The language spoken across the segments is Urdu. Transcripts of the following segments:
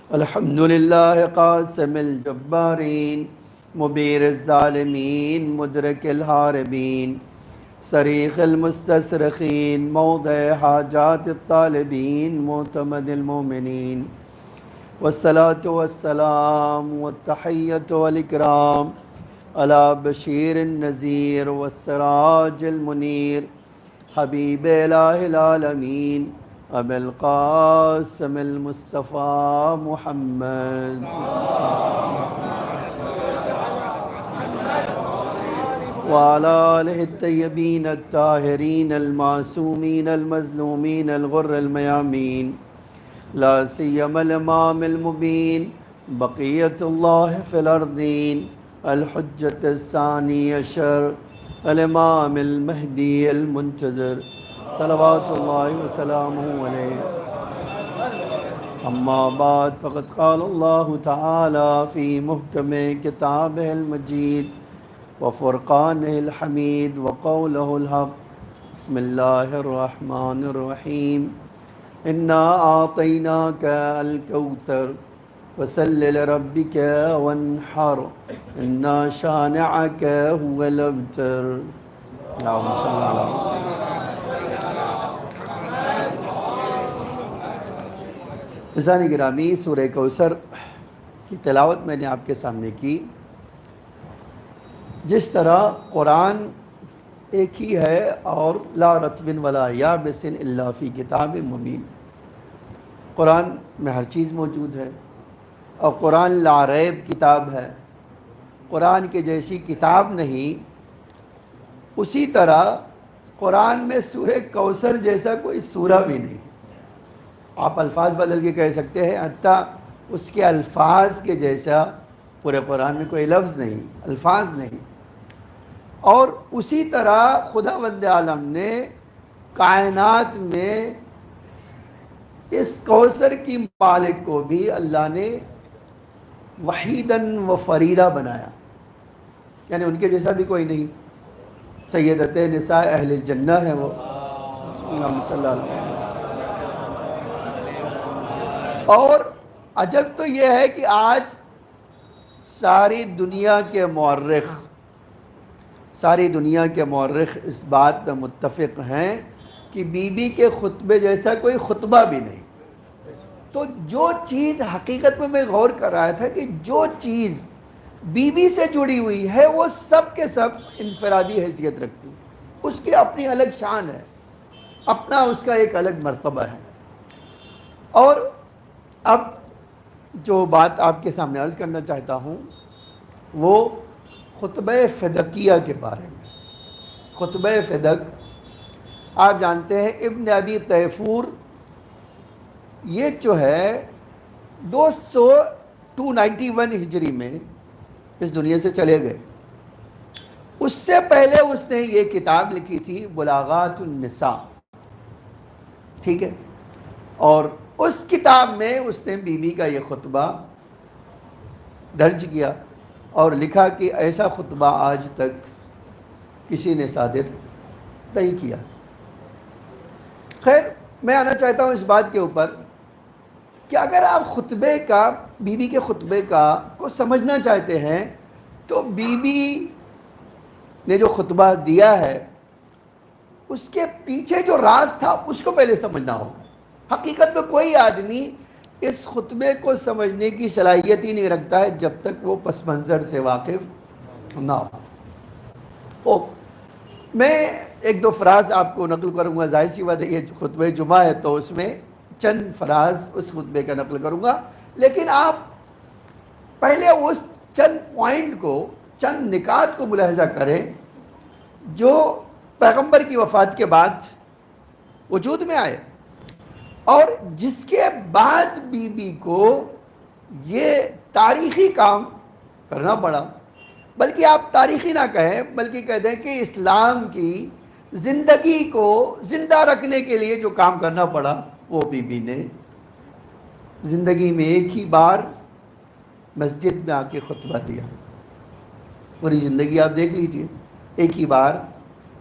الحمد للہ قاسم الجبارین مبیر الظالمین مدرک الحاربین صریخ المستصرخین موضع حاجات الطالبین معتمد المؤمنین والصلاة والسلام والتحیۃ والاکرام علی بشیر النذیر والسراج المنیر حبیب الہ العالمین ابو القاسم المصطفیٰ محمد وعلى آلہ الطیبین الطاہرین المعصومین المظلومین الغر المیامین لا سیما الامام المبین بقیت اللہ فی الارضین الحجۃ الثانی عشر الامام المہدی المنتظر صلوات اللہ وسلامہ علیہ اما بعد فقد قال اللہ تعالی فی محکم کتابہ المجید وفرقانہ الحمید وقولہ الحق بسم اللہ الرحمن الرحیم انا اعطیناک الکوثر فصل لربک وانحر انا شانعک هو الابتر اللہم صل علی عزیزان گرامی، سورہ کوثر کی تلاوت میں نے آپ کے سامنے کی۔ جس طرح قرآن ایک ہی ہے اور لا رتب ولا یابس الا فی کتاب مبین، قرآن میں ہر چیز موجود ہے اور قرآن لا ریب کتاب ہے، قرآن کے جیسی کتاب نہیں۔ اسی طرح قرآن میں سورہ کوثر جیسا کوئی سورہ بھی نہیں۔ آپ الفاظ بدل کے کہہ سکتے ہیں، حتیٰ اس کے الفاظ کے جیسا پورے قرآن میں کوئی لفظ نہیں، الفاظ نہیں۔ اور اسی طرح خداوند عالم نے کائنات میں اس کوثر کی مالک کو بھی اللہ نے وحیداً و فریدہ بنایا، یعنی ان کے جیسا بھی کوئی نہیں۔ سیدت نساء اہل الجنہ ہے وہ، اللہم صلی اللہ علیہ وسلم۔ اور عجب تو یہ ہے کہ آج ساری دنیا کے مورخ اس بات پہ متفق ہیں کہ بی بی کے خطبے جیسا کوئی خطبہ بھی نہیں۔ تو جو چیز حقیقت میں غور کر رہا تھا کہ جو چیز بی بی سے جڑی ہوئی ہے وہ سب کے سب انفرادی حیثیت رکھتی ہے، اس کی اپنی الگ شان ہے، اپنا اس کا ایک الگ مرتبہ ہے۔ اور اب جو بات آپ کے سامنے عرض کرنا چاہتا ہوں وہ خطبہ فدقیہ کے بارے میں۔ خطبہ فدق آپ جانتے ہیں ابن ابی طیفور، یہ جو ہے 291 ہجری میں اس دنیا سے چلے گئے۔ اس سے پہلے اس نے یہ کتاب لکھی تھی بلاغات النساء، ٹھیک ہے، اور اس کتاب میں اس نے بی بی کا یہ خطبہ درج کیا اور لکھا کہ ایسا خطبہ آج تک کسی نے صادر نہیں کیا۔ خیر، میں آنا چاہتا ہوں اس بات کے اوپر کہ اگر آپ خطبے کا، بی بی کے خطبے کو سمجھنا چاہتے ہیں تو بی بی نے جو خطبہ دیا ہے اس کے پیچھے جو راز تھا اس کو پہلے سمجھنا ہوگا۔ حقیقت میں کوئی آدمی اس خطبے کو سمجھنے کی صلاحیت ہی نہیں رکھتا ہے جب تک وہ پس منظر سے واقف نہ ہو۔ میں ایک دو فراز آپ کو نقل کروں گا، ظاہر سی بات ہے یہ خطبہ جمعہ ہے تو اس میں چند فراز اس خطبے کا نقل کروں گا، لیکن آپ پہلے اس چند پوائنٹ کو، چند نکات کو ملاحظہ کریں جو پیغمبر کی وفات کے بعد وجود میں آئے اور جس کے بعد بی بی کو یہ تاریخی کام کرنا پڑا، بلکہ آپ تاریخی نہ کہیں بلکہ کہہ دیں کہ اسلام کی زندگی کو زندہ رکھنے کے لیے جو کام کرنا پڑا وہ بی بی نے زندگی میں ایک ہی بار مسجد میں آ کے خطبہ دیا۔ پوری زندگی آپ دیکھ لیجئے، ایک ہی بار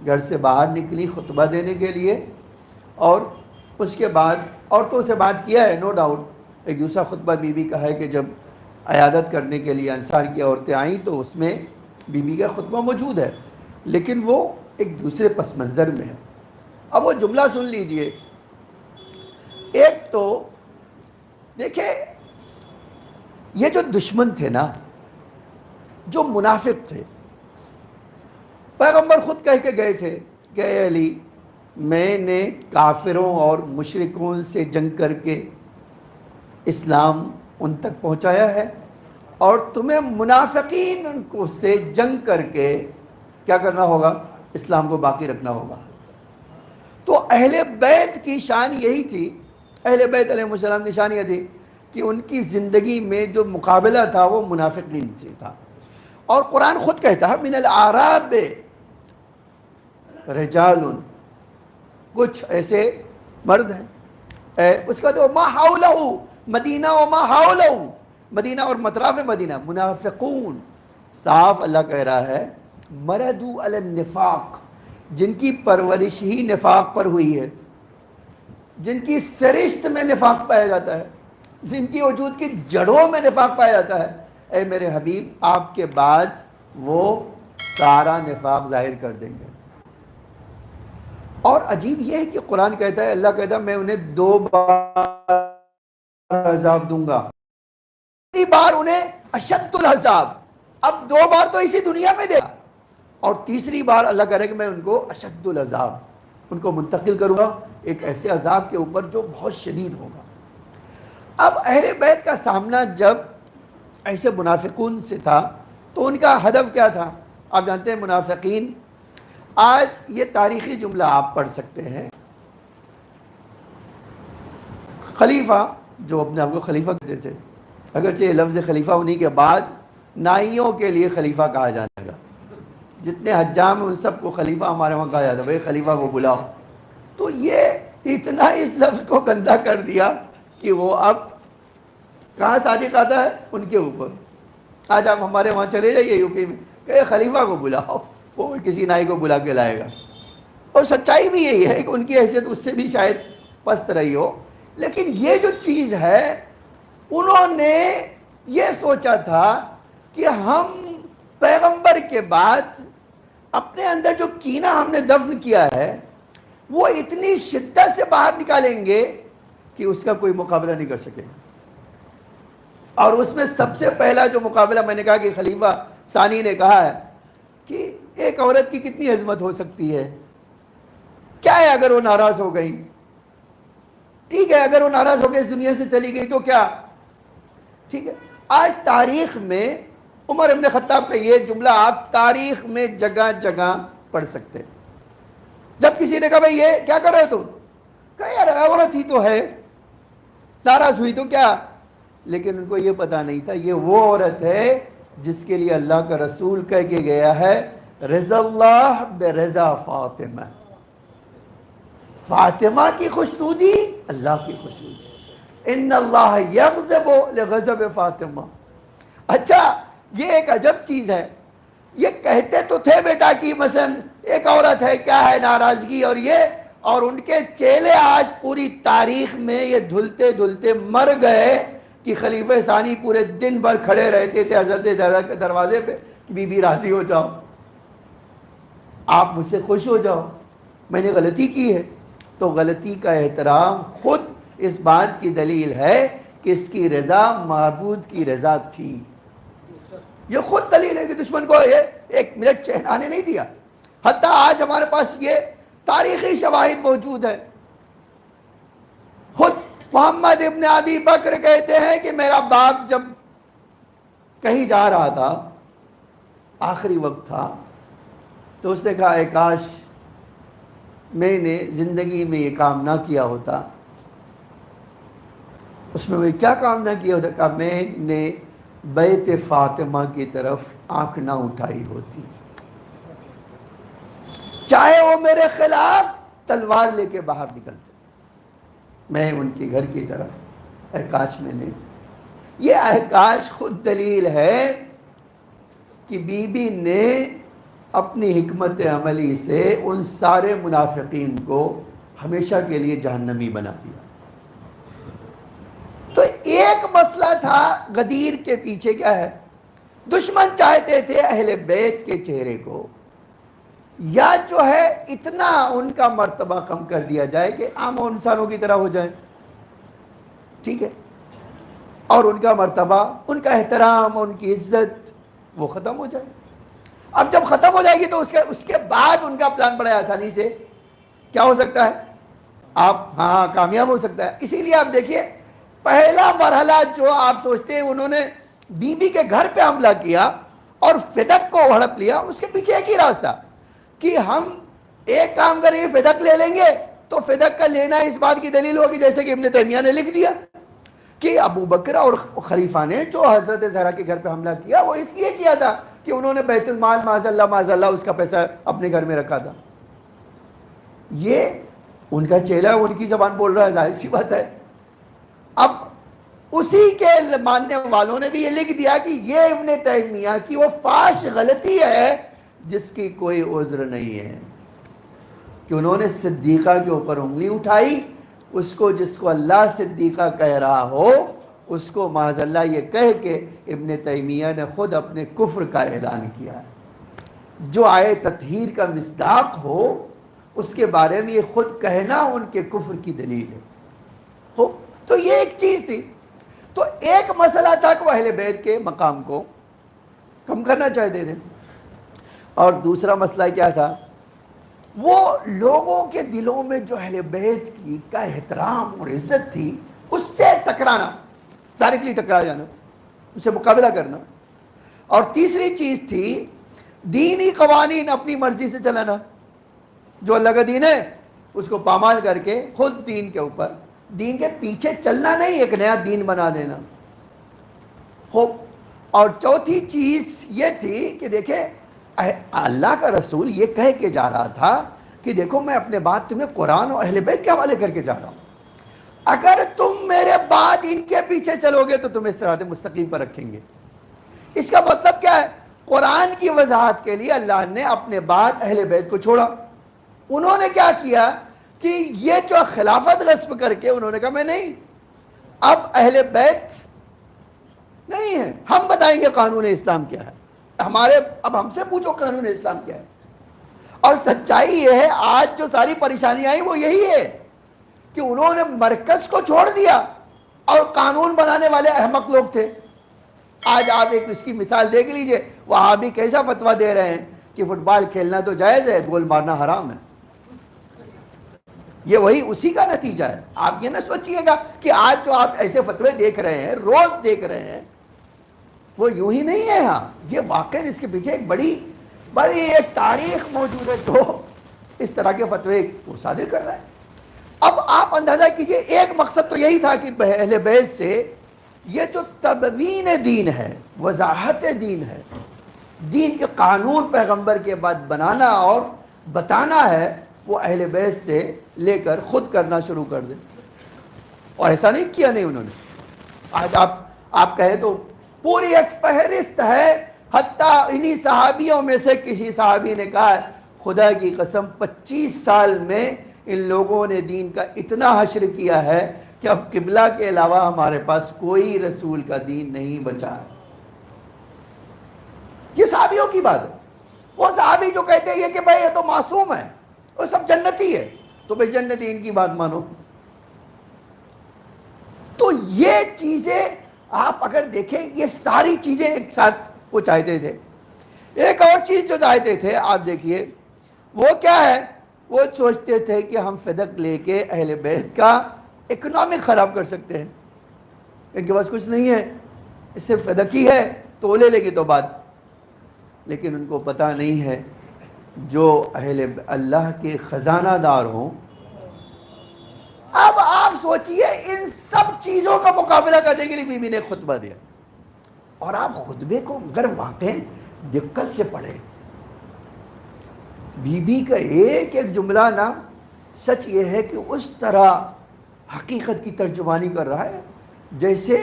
گھر سے باہر نکلی خطبہ دینے کے لیے، اور اس کے بعد عورتوں سے بات کیا ہے نو ڈاؤٹ، ایک دوسرا خطبہ بی بی کا ہے کہ جب عیادت کرنے کے لیے انصار کی عورتیں آئیں تو اس میں بی بی کا خطبہ موجود ہے، لیکن وہ ایک دوسرے پس منظر میں ہے۔ اب وہ جملہ سن لیجئے، ایک تو دیکھیں یہ جو دشمن تھے نا، جو منافق تھے، پیغمبر خود کہہ کے گئے تھے کہ اے علی میں نے کافروں اور مشرکوں سے جنگ کر کے اسلام ان تک پہنچایا ہے، اور تمہیں منافقین کو سے جنگ کر کے کیا کرنا ہوگا؟ اسلام کو باقی رکھنا ہوگا۔ تو اہل بیت کی شان یہی تھی، اہل بیت علیہ السلام کی شان یہ تھی کہ ان کی زندگی میں جو مقابلہ تھا وہ منافقین سے تھا۔ اور قرآن خود کہتا ہے من الاعراب رجال، کچھ ایسے مرد ہیں، اس کا تو ما حولہ مدینہ و ما حولہ، مدینہ اور مطراف مدینہ، منافقون، صاف اللہ کہہ رہا ہے مردو علی النفاق، جن کی پرورش ہی نفاق پر ہوئی ہے، جن کی سرشت میں نفاق پایا جاتا ہے، جن کی وجود کی جڑوں میں نفاق پایا جاتا ہے، اے میرے حبیب آپ کے بعد وہ سارا نفاق ظاہر کر دیں گے۔ اور عجیب یہ ہے کہ قرآن کہتا ہے، اللہ کہتا ہے میں انہیں 2 بار عذاب دوں گا، پہلی بار انہیں اشد العذاب، اب 2 بار تو اسی دنیا میں دے گا، اور تیسری بار اللہ کہہ رہا ہے کہ میں ان کو اشد العذاب، ان کو منتقل کروں گا ایک ایسے عذاب کے اوپر جو بہت شدید ہوگا۔ اب اہل بیت کا سامنا جب ایسے منافقون سے تھا تو ان کا ہدف کیا تھا؟ آپ جانتے ہیں منافقین، آج یہ تاریخی جملہ آپ پڑھ سکتے ہیں، خلیفہ جو اپنے آپ کو خلیفہ کہتے تھے، اگرچہ یہ لفظ خلیفہ انہی کے بعد نائیوں کے لیے خلیفہ کہا جانے لگا، جتنے حجام ہیں ان سب کو خلیفہ ہمارے وہاں کہا جاتا ہے، بھائی خلیفہ کو بلاؤ۔ تو یہ اتنا اس لفظ کو گندا کر دیا کہ وہ اب کہاں صادق آتا ہے؟ ان کے اوپر۔ آج آپ ہمارے وہاں چلے جائیے یو پی میں کہ خلیفہ کو بلاؤ، وہ کسی نائی کو بلا کے لائے گا، اور سچائی بھی یہی ہے کہ ان کی حیثیت اس سے بھی شاید پست رہی ہو، لیکن یہ جو چیز ہے انہوں نے یہ سوچا تھا کہ ہم پیغمبر کے بعد اپنے اندر جو کینہ ہم نے دفن کیا ہے وہ اتنی شدت سے باہر نکالیں گے کہ اس کا کوئی مقابلہ نہیں کر سکے گا۔ اور اس میں سب سے پہلا جو مقابلہ میں نے کہا کہ خلیفہ ثانی نے کہا ہے کہ ایک عورت کی کتنی عظمت ہو سکتی ہے، کیا ہے اگر وہ ناراض ہو گئی، ٹھیک ہے اگر وہ ناراض ہو کے اس دنیا سے چلی گئی تو کیا، ٹھیک ہے۔ آج تاریخ میں عمر ابن خطاب کا یہ جملہ آپ تاریخ میں جگہ جگہ پڑھ سکتے ہیں، جب کسی نے کہا بھائی یہ کیا کر رہے ہو تم، کہا یار عورت ہی تو ہے، ناراض ہوئی تو کیا، لیکن ان کو یہ پتا نہیں تھا یہ وہ عورت ہے جس کے لیے اللہ کا رسول کہہ کے گیا ہے رضا اللہ برضا فاطمہ، فاطمہ کی خوشنودی اللہ کی خوشنودی، ان اللہ یغضب لغضب فاطمہ۔ اچھا یہ ایک عجب چیز ہے، یہ کہتے تو تھے بیٹا کہ مثلا ایک عورت ہے کیا ہے ناراضگی اور یہ، اور ان کے چیلے آج پوری تاریخ میں یہ دھلتے دھلتے مر گئے کہ خلیفہ ثانی پورے دن بھر کھڑے رہتے تھے حضرت کے دروازے پہ کہ بی بی راضی ہو جاؤ، آپ مجھ سے خوش ہو جاؤ، میں نے غلطی کی ہے۔ تو غلطی کا احترام خود اس بات کی دلیل ہے کہ اس کی رضا معبود کی رضا تھی، یہ خود دلیل ہے کہ دشمن کو یہ ایک منٹ چین آنے نہیں دیا۔ حتیٰ آج ہمارے پاس یہ تاریخی شواہد موجود ہے، خود محمد ابن ابی بکر کہتے ہیں کہ میرا باپ جب کہیں جا رہا تھا، آخری وقت تھا، تو اس نے کہا اے کاش میں نے زندگی میں یہ کام نہ کیا ہوتا۔ اس میں وہ کیا کام نہ کیا ہوتا؟ کہا میں نے بیت فاطمہ کی طرف آنکھ نہ اٹھائی ہوتی، چاہے وہ میرے خلاف تلوار لے کے باہر نکلتے، میں ان کے گھر کی طرف اے کاش میں نے۔ یہ اے کاش خود دلیل ہے کہ بی بی نے اپنی حکمت عملی سے ان سارے منافقین کو ہمیشہ کے لیے جہنمی بنا دیا۔ تو ایک مسئلہ تھا غدیر کے پیچھے کیا ہے، دشمن چاہتے تھے اہل بیت کے چہرے کو یا جو ہے اتنا ان کا مرتبہ کم کر دیا جائے کہ عام انسانوں کی طرح ہو جائے، ٹھیک ہے، اور ان کا مرتبہ، ان کا احترام، ان کی عزت وہ ختم ہو جائے۔ اب جب ختم ہو جائے گی تو اس کے بعد ان کا پلان بڑے آسانی سے کیا ہو سکتا ہے، آپ کامیاب ہو سکتا ہے۔ اسی لیے آپ دیکھیے پہلا مرحلہ جو آپ سوچتے ہیں انہوں نے بی بی کے گھر پہ حملہ کیا اور فدق کو ہڑپ لیا، اس کے پیچھے ایک ہی راستہ کہ ہم ایک کام کریں گے، فدق لے لیں گے، تو فدق کا لینا اس بات کی دلیل ہوگی جیسے کہ ابن تیمیہ نے لکھ دیا کہ ابو بکر اور خلیفہ نے جو حضرت زہرا کے گھر پہ حملہ کیا وہ اس لیے کیا تھا کہ انہوں نے بیت المال معاذ اللہ اس کا پیسہ اپنے گھر میں رکھا تھا۔ یہ ان کا چیلا ان کی زبان بول رہا ہے، ظاہر سی بات ہے۔ اب اسی کے ماننے والوں نے بھی یہ لکھ دیا کہ یہ ابن تیمیہ کی وہ فاش غلطی ہے جس کی کوئی عذر نہیں ہے کہ انہوں نے صدیقہ کے اوپر انگلی اٹھائی، اس کو جس کو اللہ صدیقہ کہہ رہا ہو اس کو معاذ اللہ یہ کہہ کہ ابن تیمیہ نے خود اپنے کفر کا اعلان کیا ہے۔ جو آئے تطہیر کا مصداق ہو اس کے بارے میں یہ خود کہنا ان کے کفر کی دلیل ہے۔ خوب، تو یہ ایک چیز تھی۔ تو ایک مسئلہ تھا کہ وہ اہل بیت کے مقام کو کم کرنا چاہتے تھے، اور دوسرا مسئلہ کیا تھا، وہ لوگوں کے دلوں میں جو اہل بیت کی کا احترام اور عزت تھی اس سے ٹکرانا، ڈائریکٹلی ٹکرا جانا، اس سے مقابلہ کرنا۔ اور تیسری چیز تھی دینی قوانین اپنی مرضی سے چلانا، جو اللہ کا دین ہے اس کو پامال کر کے خود دین کے اوپر، دین کے پیچھے چلنا نہیں، ایک نیا دین بنا دینا۔ خوب، اور چوتھی چیز یہ تھی کہ دیکھیں اللہ کا رسول یہ کہہ کے جا رہا تھا کہ دیکھو میں اپنے بات تمہیں قرآن اور اہل بیت کے حوالے کر کے جا رہا ہوں، اگر تم میرے بعد ان کے پیچھے چلو گے تو تمہیں صراط مستقیم پر رکھیں گے۔ اس کا مطلب کیا ہے، قرآن کی وضاحت کے لیے اللہ نے اپنے بعد اہل بیت کو چھوڑا۔ انہوں نے کیا کیا کہ یہ جو خلافت غصب کر کے انہوں نے کہا میں نہیں، اب اہل بیت نہیں ہے، ہم بتائیں گے قانون اسلام کیا ہے، اب ہم سے پوچھو قانون اسلام کیا ہے۔ اور سچائی یہ ہے آج جو ساری پریشانیاں آئی وہ یہی ہے کہ انہوں نے مرکز کو چھوڑ دیا اور قانون بنانے والے احمق لوگ تھے۔ آج آپ ایک اس کی مثال دیکھ لیجئے، وہابی کیسا فتویٰ دے رہے ہیں کہ فٹ بال کھیلنا تو جائز ہے، گول مارنا حرام ہے۔ یہ وہی اسی کا نتیجہ ہے۔ آپ یہ نہ سوچئے گا کہ آج جو آپ ایسے فتوے دیکھ رہے ہیں، روز دیکھ رہے ہیں، وہ یوں ہی نہیں ہے۔ ہاں یہ واقعی اس کے پیچھے ایک بڑی ایک تاریخ موجود ہے جو اس طرح کے فتوے کو صادر کر رہا ہے۔ اب آپ اندازہ کیجئے ایک مقصد تو یہی تھا کہ اہل بیت سے یہ جو تبوین دین ہے، وضاحت دین ہے، دین کے قانون پیغمبر کے بعد بنانا اور بتانا ہے، وہ اہل بیت سے لے کر خود کرنا شروع کر دیں۔ اور ایسا نہیں کیا نہیں انہوں نے۔ آج آپ کہیں تو پوری ایک فہرست ہے، حتیٰ انہی صحابیوں میں سے کسی صحابی نے کہا خدا کی قسم 25 سال میں ان لوگوں نے دین کا اتنا حشر کیا ہے کہ اب قبلہ کے علاوہ ہمارے پاس کوئی رسول کا دین نہیں بچا ہے۔ یہ صحابیوں کی بات ہے۔ وہ صحابی جو کہتے ہیں کہ بھائی یہ تو معصوم ہے، وہ سب جنتی ہے، تو بھائی جنتی ان کی بات مانو۔ تو یہ چیزیں آپ اگر دیکھیں، یہ ساری چیزیں ایک ساتھ وہ چاہتے تھے۔ ایک اور چیز جو چاہتے تھے آپ دیکھیے وہ کیا ہے، وہ سوچتے تھے کہ ہم فدق لے کے اہل بیت کا اکنامک خراب کر سکتے ہیں، ان کے پاس کچھ نہیں ہے، صرف فدق ہی ہے تو وہ لے لے گی تو بات۔ لیکن ان کو پتہ نہیں ہے جو اہل اللہ کے خزانہ دار ہوں۔ اب آپ سوچئے ان سب چیزوں کا مقابلہ کرنے کے لیے بی بی نے خطبہ دیا، اور آپ خطبے کو اگر واقع دقت سے پڑھیں، بی بی کا ایک ایک جملہ نا، سچ یہ ہے کہ اس طرح حقیقت کی ترجمانی کر رہا ہے جیسے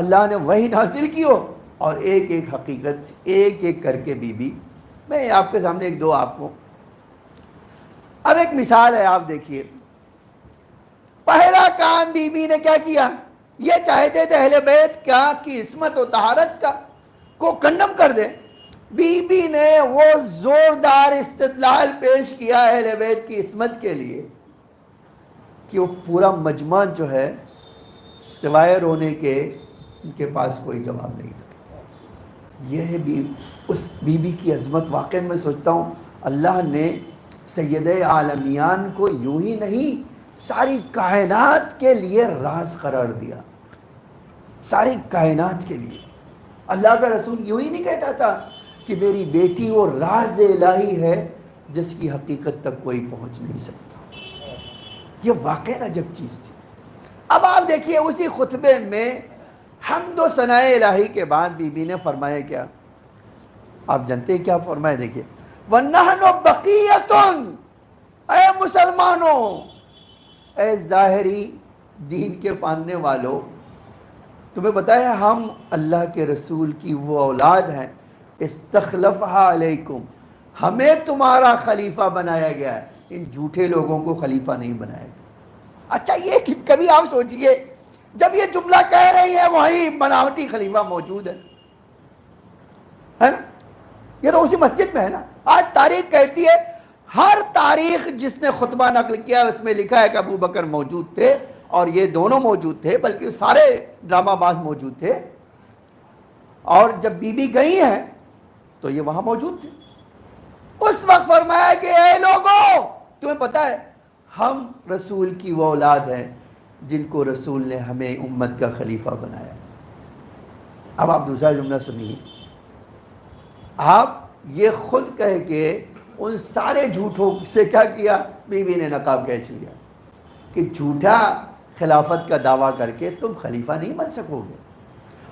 اللہ نے وحی نازل کی ہو، اور ایک ایک حقیقت ایک ایک کر کے بی بی، میں آپ کے سامنے ایک دو آپ کو، اب ایک مثال ہے آپ دیکھیے۔ پہلا کام بی بی نے کیا کیا، یہ چاہتے تھے اہل بیت کیا کی عصمت و طہارت کا کو کنڈم کر دے. بی بی نے وہ زوردار استدلال پیش کیا اہل بیت کی عصمت کے لیے کہ وہ پورا مجمع جو ہے سوائے رونے کے ان کے پاس کوئی جواب نہیں تھا. یہ ہے اس بی بی کی عظمت. واقعی میں سوچتا ہوں اللہ نے سید عالمیان کو یوں ہی نہیں ساری کائنات کے لیے راز قرار دیا. ساری کائنات کے لیے اللہ کا رسول یوں ہی نہیں کہتا تھا کہ میری بیٹی وہ راز الہی ہے جس کی حقیقت تک کوئی پہنچ نہیں سکتا. یہ واقعی عجب چیز تھی. اب آپ دیکھیے اسی خطبے میں حمد و ثناء الہی کے بعد بی بی نے فرمایا کیا؟ آپ جانتے ہیں کیا فرمایا؟ دیکھیے وَنَحْنُ بَقِيَّةٌ، اے مسلمانوں، اے ظاہری دین کے ماننے والوں، تمہیں پتہ ہے ہم اللہ کے رسول کی وہ اولاد ہیں. استخلفها علیکم، ہمیں تمہارا خلیفہ بنایا گیا ہے. ان جھوٹے لوگوں کو خلیفہ نہیں بنایا گیا. اچھا یہ کبھی آپ سوچئے جب یہ جملہ کہہ رہی ہیں وہیں بناوٹی خلیفہ موجود ہے نا؟ یہ تو اسی مسجد میں ہے نا. آج تاریخ کہتی ہے، ہر تاریخ جس نے خطبہ نقل کیا اس میں لکھا ہے کہ ابو بکر موجود تھے اور یہ دونوں موجود تھے، بلکہ سارے ڈرامہ باز موجود تھے. اور جب بی بی گئی ہیں تو یہ وہاں موجود تھے. اس وقت فرمایا کہ اے لوگوں، تمہیں پتہ ہے ہم رسول کی وہ اولاد ہیں جن کو رسول نے ہمیں امت کا خلیفہ بنایا. اب آپ دوسرا جملہ سنیے. آپ یہ خود کہہ کے ان سارے جھوٹوں سے کیا کیا؟ بی بی نے نقاب کھینچ لیا کہ جھوٹا خلافت کا دعویٰ کر کے تم خلیفہ نہیں بن سکو گے،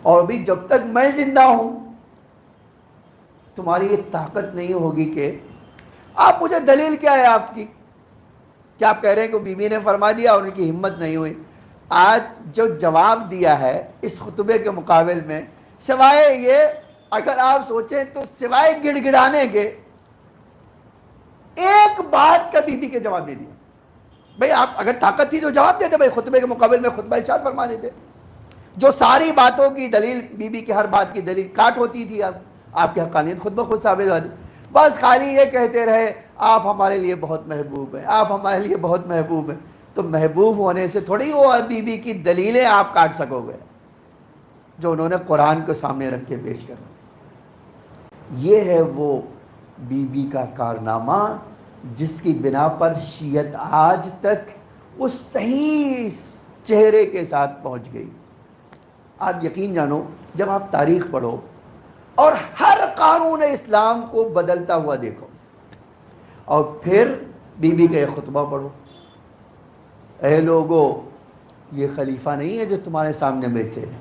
اور بھی جب تک میں زندہ ہوں تمہاری یہ طاقت نہیں ہوگی. کہ آپ مجھے دلیل کیا ہے آپ کی؟ کیا آپ کہہ رہے ہیں کہ بی بی نے فرما دیا اور ان کی ہمت نہیں ہوئی؟ آج جو جواب دیا ہے اس خطبے کے مقابل میں، سوائے یہ اگر آپ سوچیں تو سوائے گڑ گڑانے کے ایک بات کا بی بی کے جواب نہیں دیا. بھئی آپ اگر طاقت تھی تو جواب دیتے، بھئی خطبے کے مقابل میں خطبہ ارشاد فرما دیتے. جو ساری باتوں کی دلیل بی بی کی ہر بات کی دلیل کاٹ ہوتی تھی، آپ کی حقانیت خود بخود ثابت ہو. بس خالی یہ کہتے رہے آپ ہمارے لیے بہت محبوب ہیں، آپ ہمارے لیے بہت محبوب ہیں. تو محبوب ہونے سے تھوڑی وہ بی بی کی دلیلیں آپ کاٹ سکو گے جو انہوں نے قرآن کو سامنے رکھ کے پیش کرا. یہ ہے وہ بی بی کا کارنامہ جس کی بنا پر شیعت آج تک اس صحیح چہرے کے ساتھ پہنچ گئی. آپ یقین جانو جب آپ تاریخ پڑھو اور ہر قانون اسلام کو بدلتا ہوا دیکھو اور پھر بی بی کا یہ خطبہ پڑھو، اے لوگو یہ خلیفہ نہیں ہے جو تمہارے سامنے بیٹھے ہیں،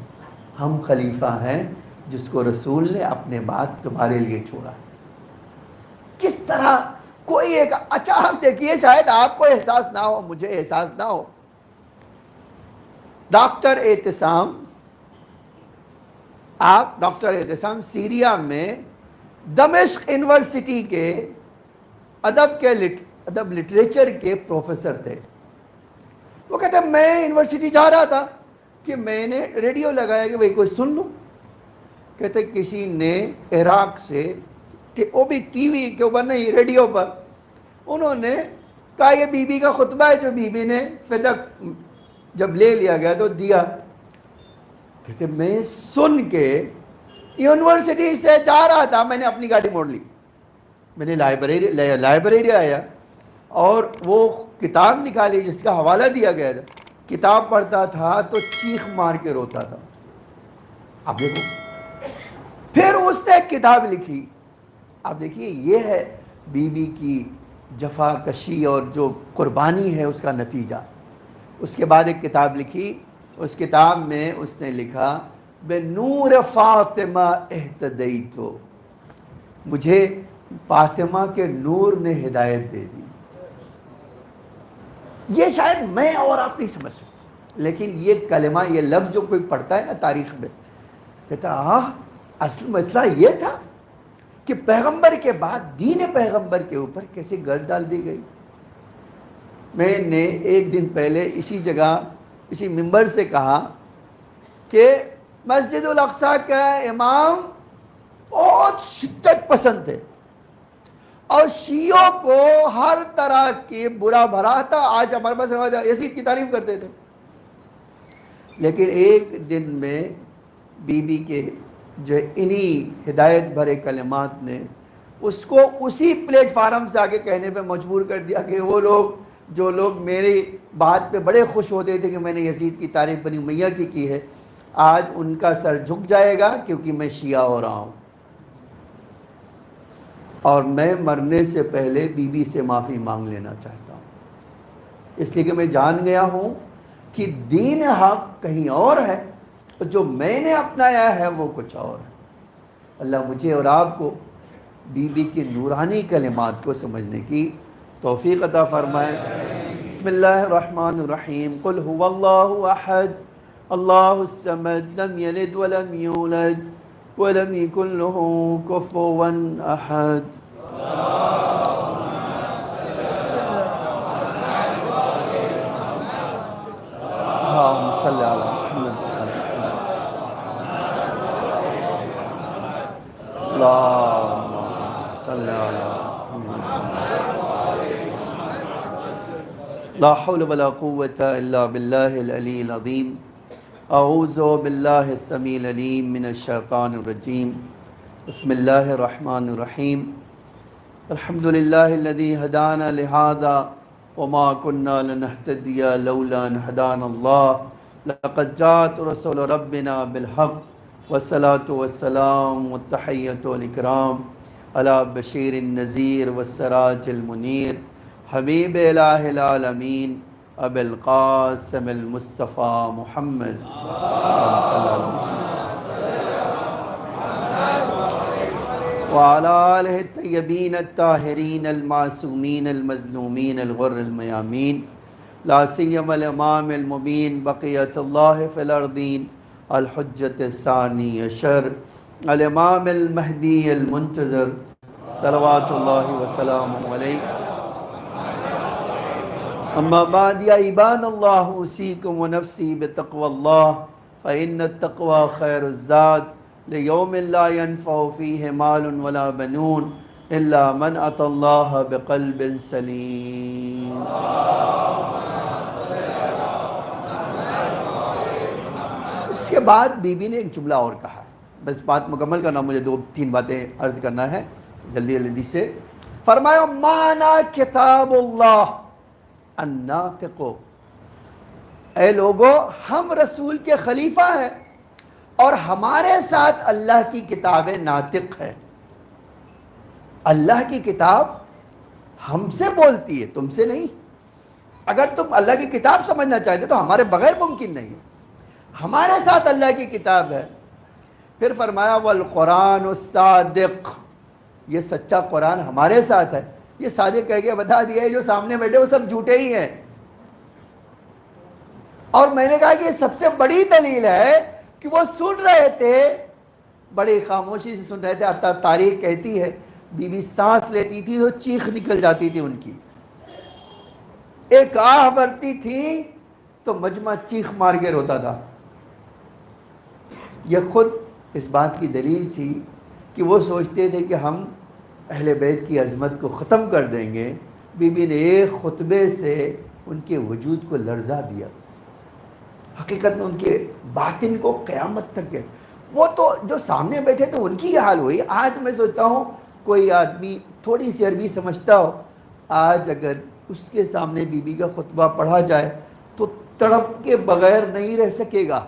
ہم خلیفہ ہیں جس کو رسول نے اپنے بعد تمہارے لیے چھوڑا. کس طرح کوئی ایک اچھا آپ دیکھیے، شاید آپ کو احساس نہ ہو، مجھے احساس نہ ہو، ڈاکٹر اعتصام سیریا میں دمشق یونیورسٹی کے ادب لٹریچر کے پروفیسر تھے. وہ کہتے ہیں میں یونیورسٹی جا رہا تھا کہ میں نے ریڈیو لگایا کہ بھئی کوئی سن لوں. کہتے کسی نے عراق سے، وہ بھی ٹی وی کے اوپر نہیں ریڈیو پر، انہوں نے کہا یہ بی بی کا خطبہ ہے جو بی بی نے فدق جب لے لیا گیا تو دیا. کہتے میں سن کے یونیورسٹی سے جا رہا تھا، میں نے اپنی گاڑی موڑ لی، میں نے لائبریری آیا اور وہ کتاب نکالی جس کا حوالہ دیا گیا تھا. کتاب پڑھتا تھا تو چیخ مار کے روتا تھا. آپ دیکھو پھر اس نے ایک کتاب لکھی. آپ دیکھیے یہ ہے بی بی کی جفا کشی اور جو قربانی ہے اس کا نتیجہ. اس کے بعد ایک کتاب لکھی، اس کتاب میں اس نے لکھا بے نور فاطمہ اہتدیت، مجھے فاطمہ کے نور نے ہدایت دے دی. یہ شاید میں اور آپ نہیں سمجھ سکتے، لیکن یہ کلمہ، یہ لفظ جو کوئی پڑھتا ہے نا تاریخ میں، کہتا اصل مسئلہ یہ تھا کہ پیغمبر کے بعد دین پیغمبر کے اوپر کیسے گرد ڈال دی گئی. میں نے ایک دن پہلے اسی جگہ اسی منبر سے کہا کہ مسجد الاقصی کا امام بہت شدت پسند تھے اور شیعوں کو ہر طرح کی برا بھرا تھا. آج ہمارے پاس روایت ہے یزید کی تعریف کرتے تھے. لیکن ایک دن میں بی بی کے جو انہی ہدایت بھرے کلمات نے اس کو اسی پلیٹ فارم سے آگے کہنے پہ مجبور کر دیا کہ وہ لوگ جو لوگ میری بات پہ بڑے خوش ہوتے تھے کہ میں نے یزید کی تعریف بنی امیہ کی ہے، آج ان کا سر جھک جائے گا کیونکہ میں شیعہ ہو رہا ہوں، اور میں مرنے سے پہلے بی بی سے معافی مانگ لینا چاہتا ہوں، اس لیے کہ میں جان گیا ہوں کہ دین حق کہیں اور ہے، جو میں نے اپنایا ہے وہ کچھ اور ہے. اللہ مجھے اور آپ کو بی بی کی نورانی کلمات کو سمجھنے کی توفیق عطا فرمائے. بسم اللہ الرحمن الرحیم. قل هو اللہ احد اللہ الصمد لم یلد ولم یولد ولم یکن له کفوا احد. اللہم صلی علی محمد. اللہم صلی علی محمد. لا حول ولا قوة الا باللہ العلی العظیم. اعوذ باللہ السمیع العلیم من الشیطان الرجیم. بسم اللہ الرحمن الرحیم. الحمد للہ الذی ہدانا لہذا وما كنا لنهتدي لولا ان هدانا الله. لقد جاءت رسول ربنا بالحق والصلاة والسلام والتحية والإكرام على بشير النذير والسراج المنير حبيب إله العالمين أبي القاسم المصطفى محمد صلى الله عليه وسلم وعلى آله الطيبين الطاهرين المعصومين المظلومين الغر الميامين لا سيما الإمام المبين بقية الله في الأرضين الحجة الثاني عشر الإمام المهدي المنتظر صلوات الله وسلامه عليه. أما بعد يا عباد الله أوصيكم ونفسي بتقوى الله فإن التقوى خير الزاد ليوم لا ينفع فيه مال ولا بنون إلا من أتى الله بقلب سليم. اس کے بعد بی بی نے ایک جملہ اور کہا ہے. بس بات مکمل کرنا، مجھے 2-3 باتیں عرض کرنا ہے جلدی جلدی سے. فرمایا مانا کتاب اللہ الناطق. اے لوگو، ہم رسول کے خلیفہ ہیں اور ہمارے ساتھ اللہ کی کتاب ناطق ہے. اللہ کی کتاب ہم سے بولتی ہے، تم سے نہیں. اگر تم اللہ کی کتاب سمجھنا چاہتے تو ہمارے بغیر ممکن نہیں ہے. ہمارے ساتھ اللہ کی کتاب ہے. پھر فرمایا والقرآن الصادق، یہ سچا قرآن ہمارے ساتھ ہے. یہ صادق کہہ کے بتا دیا ہے جو سامنے بیٹھے وہ سب جھوٹے ہی ہیں. اور میں نے کہا کہ یہ سب سے بڑی دلیل ہے کہ وہ سن رہے تھے، بڑی خاموشی سے سن رہے تھے. حتیٰ تاریخ کہتی ہے بی بی سانس لیتی تھی تو چیخ نکل جاتی تھی ان کی. ایک آہ بھرتی تھی تو مجمع چیخ مار کے روتا تھا. یہ خود اس بات کی دلیل تھی کہ وہ سوچتے تھے کہ ہم اہل بیت کی عظمت کو ختم کر دیں گے. بی بی نے ایک خطبے سے ان کے وجود کو لرزا دیا. حقیقت میں ان کے باطن کو قیامت تک ہے. وہ تو جو سامنے بیٹھے تھے ان کی یہ حال ہوئی. آج میں سوچتا ہوں کوئی آدمی تھوڑی سی عربی سمجھتا ہو، آج اگر اس کے سامنے بی بی کا خطبہ پڑھا جائے تو تڑپ کے بغیر نہیں رہ سکے گا.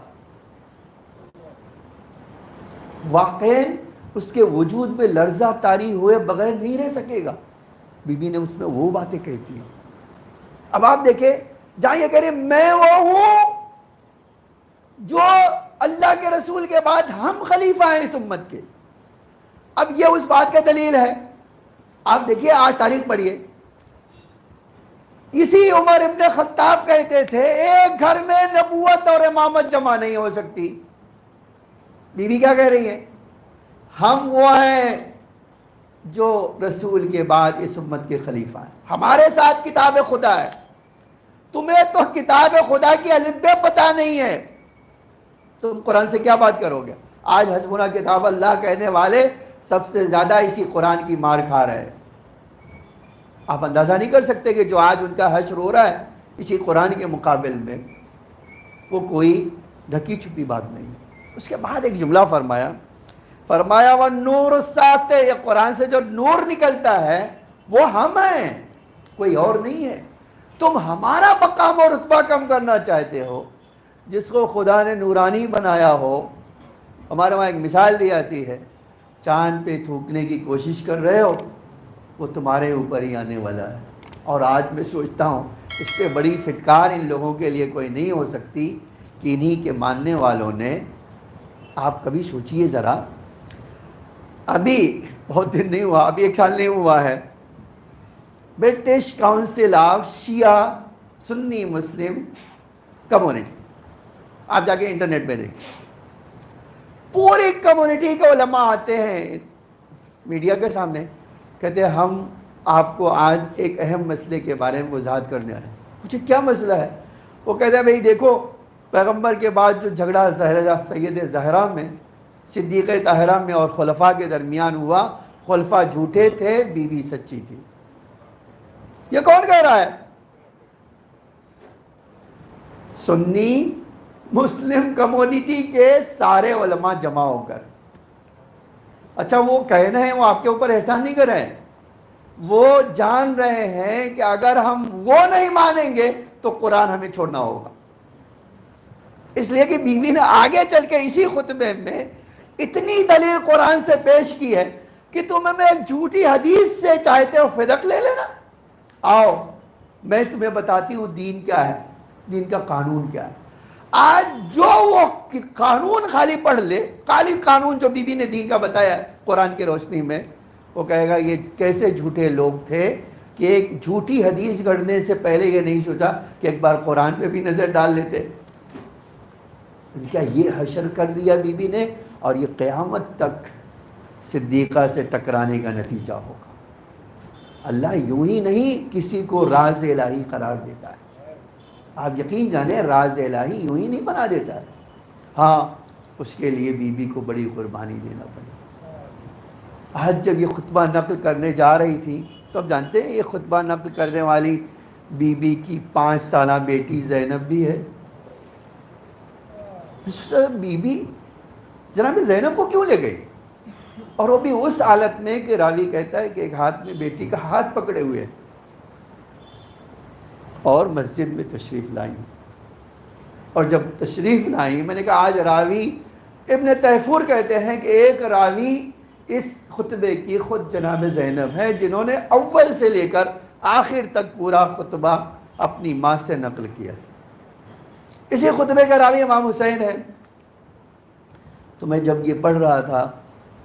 واقعاً اس کے وجود میں لرزہ طاری ہوئے بغیر نہیں رہ سکے گا. بی بی نے اس میں وہ باتیں کہتی ہیں. اب آپ دیکھیں جہاں یہ کہہ رہے میں وہ ہوں جو اللہ کے رسول کے بعد ہم خلیفہ ہیں اس امت کے. اب یہ اس بات کا دلیل ہے. آپ دیکھیے آج تاریخ پڑھیے. اسی عمر ابن خطاب کہتے تھے ایک گھر میں نبوت اور امامت جمع نہیں ہو سکتی. بی بی کیا کہہ رہی ہیں؟ ہم وہ ہیں جو رسول کے بعد اس امت کے خلیفہ ہیں. ہمارے ساتھ کتاب خدا ہے. تمہیں تو کتاب خدا کی الف بے پتہ نہیں ہے. تم قرآن سے کیا بات کرو گے؟ آج حسبنا کتاب اللہ کہنے والے سب سے زیادہ اسی قرآن کی مار کھا رہے ہیں۔ آپ اندازہ نہیں کر سکتے کہ جو آج ان کا حشر ہو رہا ہے اسی قرآن کے مقابل میں، وہ کوئی ڈھکی چھپی بات نہیں۔ اس کے بعد ایک جملہ فرمایا وَالنُّورُ السَّاطِعُ، یہ قرآن سے جو نور نکلتا ہے وہ ہم ہیں، کوئی اور نہیں ہے۔ تم ہمارا مقام اور رتبہ کم کرنا چاہتے ہو، جس کو خدا نے نورانی بنایا ہو۔ ہمارے وہاں ایک مثال دی جاتی ہے، چاند پہ تھوکنے کی کوشش کر رہے ہو، وہ تمہارے اوپر ہی آنے والا ہے۔ اور آج میں سوچتا ہوں اس سے بڑی فٹکار ان لوگوں کے لیے کوئی نہیں ہو سکتی کہ انہی کے ماننے والوں نے، آپ کبھی سوچئے ذرا، ابھی بہت دن نہیں ہوا، ابھی 1 سال نہیں ہوا ہے، British council of Shia Sunni Muslim community, آپ جا کے انٹرنیٹ پہ دیکھیں، پوری کمیونٹی کے علماء آتے ہیں میڈیا کے سامنے، کہتے ہیں ہم آپ کو آج ایک اہم مسئلے کے بارے میں وضاحت کرنے آئے ہیں۔ مجھے کیا مسئلہ ہے؟ وہ کہتے ہیں بھئی دیکھو، پیغمبر کے بعد جو جھگڑا سید زہرا میں، صدیقہ طاہرہ میں اور خلفاء کے درمیان ہوا، خلفاء جھوٹے تھے، بی بی سچی تھی۔ یہ کون کہہ رہا ہے؟ سنی مسلم کمیونٹی کے سارے علماء جمع ہو کر۔ اچھا وہ کہنا ہے، وہ آپ کے اوپر احسان نہیں کر رہے ہیں، وہ جان رہے ہیں کہ اگر ہم وہ نہیں مانیں گے تو قرآن ہمیں چھوڑنا ہوگا۔ اس لیے کہ بیوی نے آگے چل کے اسی خطبے میں اتنی دلیل قرآن سے پیش کی ہے کہ تم ہمیں ایک جھوٹی حدیث سے چاہتے ہو فدق لے لینا۔ آؤ میں تمہیں بتاتی ہوں دین کیا ہے، دین کا قانون کیا ہے۔ آج جو وہ قانون خالی پڑھ لے، خالی قانون جو بی بی نے دین کا بتایا ہے قرآن کی روشنی میں، وہ کہے گا یہ کیسے جھوٹے لوگ تھے کہ ایک جھوٹی حدیث گھڑنے سے پہلے یہ نہیں سوچا کہ ایک بار قرآن پہ بھی نظر ڈال لیتے۔ کیا یہ حشر کر دیا بی بی نے، اور یہ قیامت تک صدیقہ سے ٹکرانے کا نتیجہ ہوگا۔ اللہ یوں ہی نہیں کسی کو راز الہی قرار دیتا ہے، آپ یقین جانیں راز الہی یوں ہی نہیں بنا دیتا ہے، ہاں اس کے لیے بی بی کو بڑی قربانی دینا پڑے۔ آج جب یہ خطبہ نقل کرنے جا رہی تھی تو اب جانتے ہیں یہ خطبہ نقل کرنے والی بی بی کی 5 سالہ بیٹی زینب بھی ہے۔ بی بی جناب زینب کو کیوں لے گئی؟ اور وہ بھی اس حالت میں کہ راوی کہتا ہے کہ ایک ہاتھ میں بیٹی کا ہاتھ پکڑے ہوئے اور مسجد میں تشریف لائیں۔ اور جب تشریف لائیں، میں نے کہا آج راوی ابن تیفور کہتے ہیں کہ ایک راوی اس خطبے کی خود جناب زینب ہے، جنہوں نے اول سے لے کر آخر تک پورا خطبہ اپنی ماں سے نقل کیا۔ اسی خطبے کا راوی امام حسین ہے۔ تو میں جب یہ پڑھ رہا تھا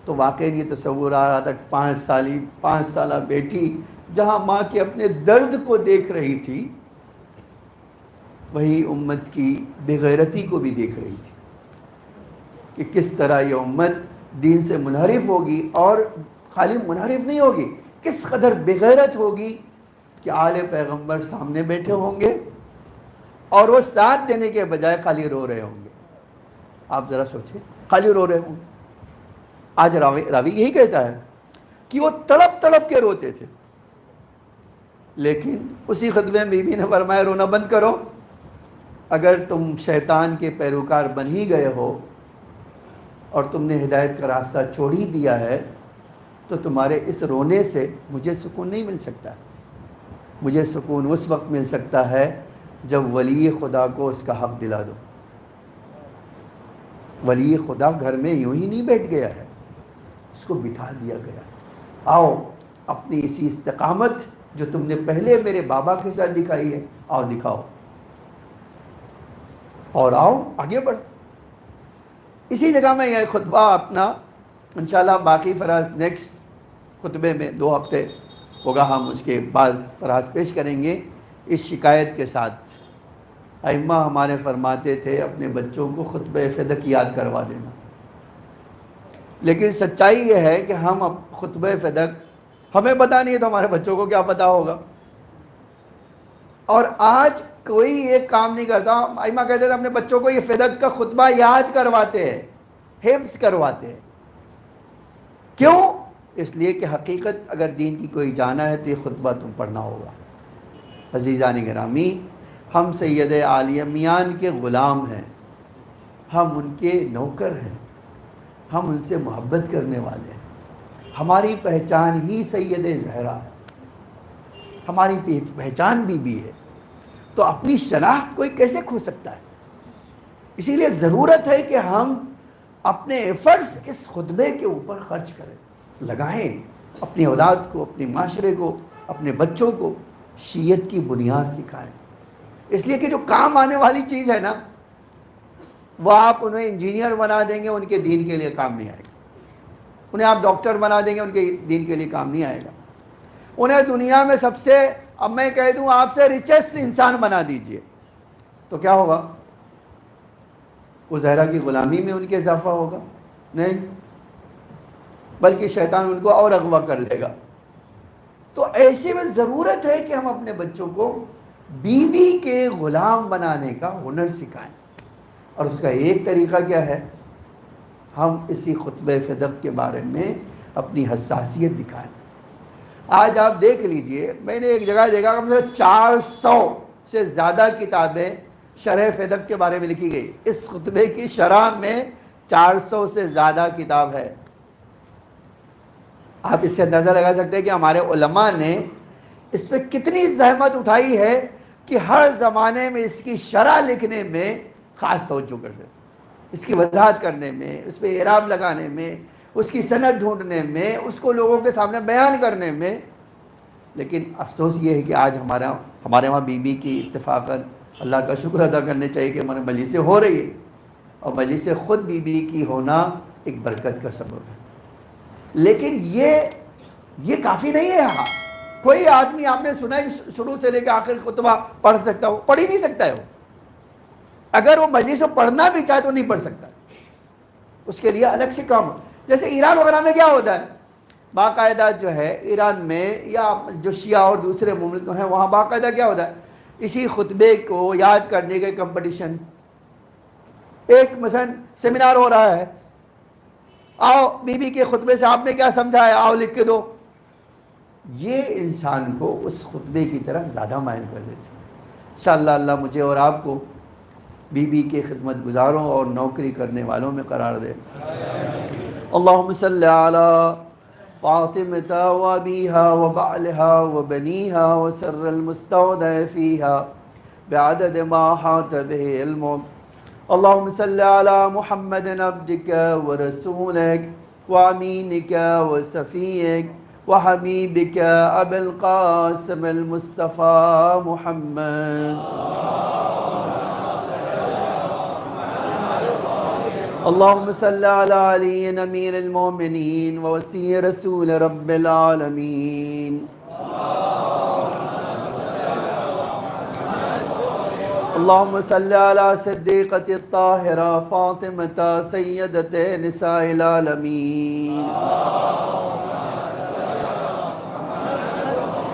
تو واقعی یہ تصور آ رہا تھا کہ 5 سالہ بیٹی جہاں ماں کے اپنے درد کو دیکھ رہی تھی، وہی امت کی بے غیرتی کو بھی دیکھ رہی تھی کہ کس طرح یہ امت دین سے منحرف ہوگی، اور خالی منحرف نہیں ہوگی، کس قدر بے غیرت ہوگی کہ آل پیغمبر سامنے بیٹھے ہوں گے اور وہ ساتھ دینے کے بجائے خالی رو رہے ہوں گے۔ آپ ذرا سوچیں، خالی رو رہے ہوں گے۔ آج راوی یہی کہتا ہے کہ وہ تڑپ تڑپ کے روتے تھے، لیکن اسی خطبے میں بی بی نے فرمایا رونا بند کرو، اگر تم شیطان کے پیروکار بن ہی گئے ہو اور تم نے ہدایت کا راستہ چھوڑ ہی دیا ہے تو تمہارے اس رونے سے مجھے سکون نہیں مل سکتا۔ مجھے سکون اس وقت مل سکتا ہے جب ولی خدا کو اس کا حق دلا دو۔ ولی خدا گھر میں یوں ہی نہیں بیٹھ گیا ہے، اس کو بٹھا دیا گیا۔ آؤ اپنی اسی استقامت جو تم نے پہلے میرے بابا کے ساتھ دکھائی ہے، آؤ دکھاؤ، اور آؤ آگے بڑھو۔ اسی جگہ میں یہ خطبہ اپنا انشاءاللہ باقی فراز نیکسٹ خطبے میں 2 ہفتے ہوگا، ہم اس کے بعض فراز پیش کریں گے اس شکایت کے ساتھ۔ ائمہ ہمارے فرماتے تھے اپنے بچوں کو خطبہ فدق یاد کروا دینا، لیکن سچائی یہ ہے کہ ہم اب خطبہ فدق ہمیں پتہ نہیں ہے تو ہمارے بچوں کو کیا پتہ ہوگا۔ اور آج کوئی یہ کام نہیں کرتا. ائمہ کہتے تھے اپنے بچوں کو یہ فدق کا خطبہ یاد کرواتے ہیں, حفظ کرواتے ہیں. کیوں؟ اس لیے کہ حقیقت اگر دین کی کوئی جانا ہے تو یہ خطبہ تم پڑھنا ہوگا. عزیزان گرامی, ہم سید عالمیان کے غلام ہیں, ہم ان کے نوکر ہیں, ہم ان سے محبت کرنے والے ہیں. ہماری پہچان ہی سید زہرا ہے, ہماری پہچان بھی ہے. تو اپنی شناخت کوئی کیسے کھو سکتا ہے؟ اسی لیے ضرورت ہے کہ ہم اپنے ایفرٹس اس خطبے کے اوپر خرچ کریں, لگائیں, اپنی اولاد کو, اپنے معاشرے کو, اپنے بچوں کو شیعت کی بنیاد سکھائیں. اس لیے کہ جو کام آنے والی چیز ہے نا, وہ آپ انہیں انجینئر بنا دیں گے, ان کے دین کے لیے کام نہیں آئے گا. انہیں آپ ڈاکٹر بنا دیں گے, ان کے دین کے لیے کام نہیں آئے گا. انہیں دنیا میں سب سے, اب میں کہہ دوں آپ سے ریچسٹ انسان بنا دیجئے, تو کیا ہوگا؟ وہ زہرا کی غلامی میں ان کے اضافہ ہوگا؟ نہیں, بلکہ شیطان ان کو اور اغوا کر لے گا. تو ایسے میں ضرورت ہے کہ ہم اپنے بچوں کو بی بی کے غلام بنانے کا ہنر سکھائیں. اور اس کا ایک طریقہ کیا ہے؟ ہم اسی خطبہ فدق کے بارے میں اپنی حساسیت دکھائیں. آج آپ دیکھ لیجئے, میں نے ایک جگہ دیکھا کم سے 400 سے زیادہ کتابیں شرح فدق کے بارے میں لکھی گئی. اس خطبے کی شرح میں 400 سے زیادہ کتاب ہے. آپ اس سے اندازہ لگا سکتے ہیں کہ ہمارے علماء نے اس پہ کتنی زحمت اٹھائی ہے کہ ہر زمانے میں اس کی شرح لکھنے میں خاص توجہ کرتے ہیں, اس کی وضاحت کرنے میں, اس پہ اعراب لگانے میں, اس کی سند ڈھونڈنے میں, اس کو لوگوں کے سامنے بیان کرنے میں. لیکن افسوس یہ ہے کہ آج ہمارے وہاں بی بی کی اتفاقاً اللہ کا شکر ادا کرنے چاہیے کہ ہمارے مجلسیں ہو رہی ہے, اور مجلسیں خود بی بی کی ہونا ایک برکت کا سبب ہے. لیکن یہ کافی نہیں ہے. یہاں کوئی آدمی آپ نے سنا ہے شروع سے لے کے آخر خطبہ پڑھ سکتا ہو؟ پڑھ ہی نہیں سکتا ہے وہ. اگر وہ مجلس میں پڑھنا بھی چاہے تو نہیں پڑھ سکتا, اس کے لیے الگ سے کام. جیسے ایران وغیرہ میں کیا ہوتا ہے, باقاعدہ جو ہے ایران میں یا جو شیعہ اور دوسرے مملک ہیں وہاں باقاعدہ کیا ہوتا ہے, اسی خطبے کو یاد کرنے کے کمپٹیشن. ایک مثلا سیمینار ہو رہا ہے, آؤ بی بی کے خطبے سے آپ نے کیا سمجھا ہے, آؤ لکھ کے دو. یہ انسان کو اس خطبے کی طرف زیادہ مائل کر دیتے ہیں. انشاءاللہ اللہ مجھے اور آپ کو بی بی کے خدمت گزاروں اور نوکری کرنے والوں میں قرار دے. اللہم صلی علی فاطمة وابیہا وبعلہا وبنیہا وسر المستودع فیہا بعدد ما حاط به علمک. اللہم صلی علی محمد عبدک ورسولک وامینک وصفیک وحبیبک ابی القاسم المصطفى محمد. اللہم صلی علی علی امیر المومنین ووصی رسول رب العالمین. اللہم صلی علی صدیقۃ الطاہرہ فاطمۃ سیدۃ نساء العالمین.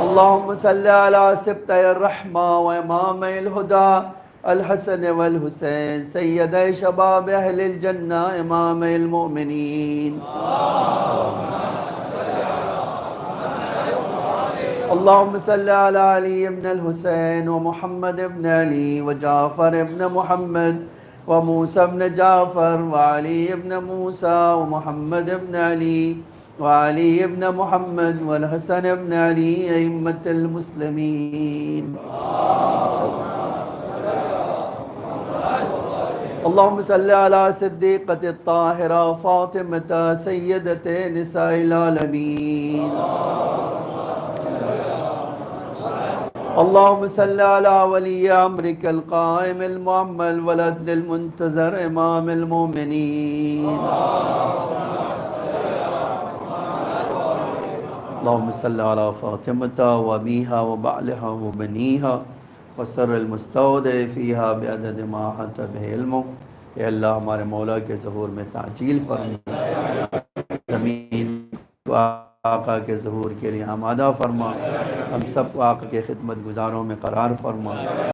اللہم صلی علی سبطِ الرحمہ وامام الہدی الحسن والحسین سید شباب اہل الجنہ امام المؤمنین. اللہم صلی علی علی ابن الحسین ومحمد ابن علی وجعفر ابن محمد وموسیٰ ابن جعفر وعلی ابن موسیٰ ومحمد ابن علی وعلی ابن محمد والحسن ابن علی ائمۃ المسلمین. اللہم صلی علی صدیقۃ الطاہرہ فاطمۃ سیدۃ نساء العالمین. اللہم صلی علی ولی امرک القائم المعمل والعدل المنتظر امام المومنین. اللہم صلی علی فاطمۃ وابیہا وبعلہا وبنیہا وسر المستودع فیہا بعدد ما احاط بہ علمک. اے اللہ ہمارے مولا کے ظہور میں تعجیل فرما, زمین کو آقا کے ظہور کے لیے آمادہ فرما، ہم سب کو آقا کے خدمت گزاروں میں قرار فرما۔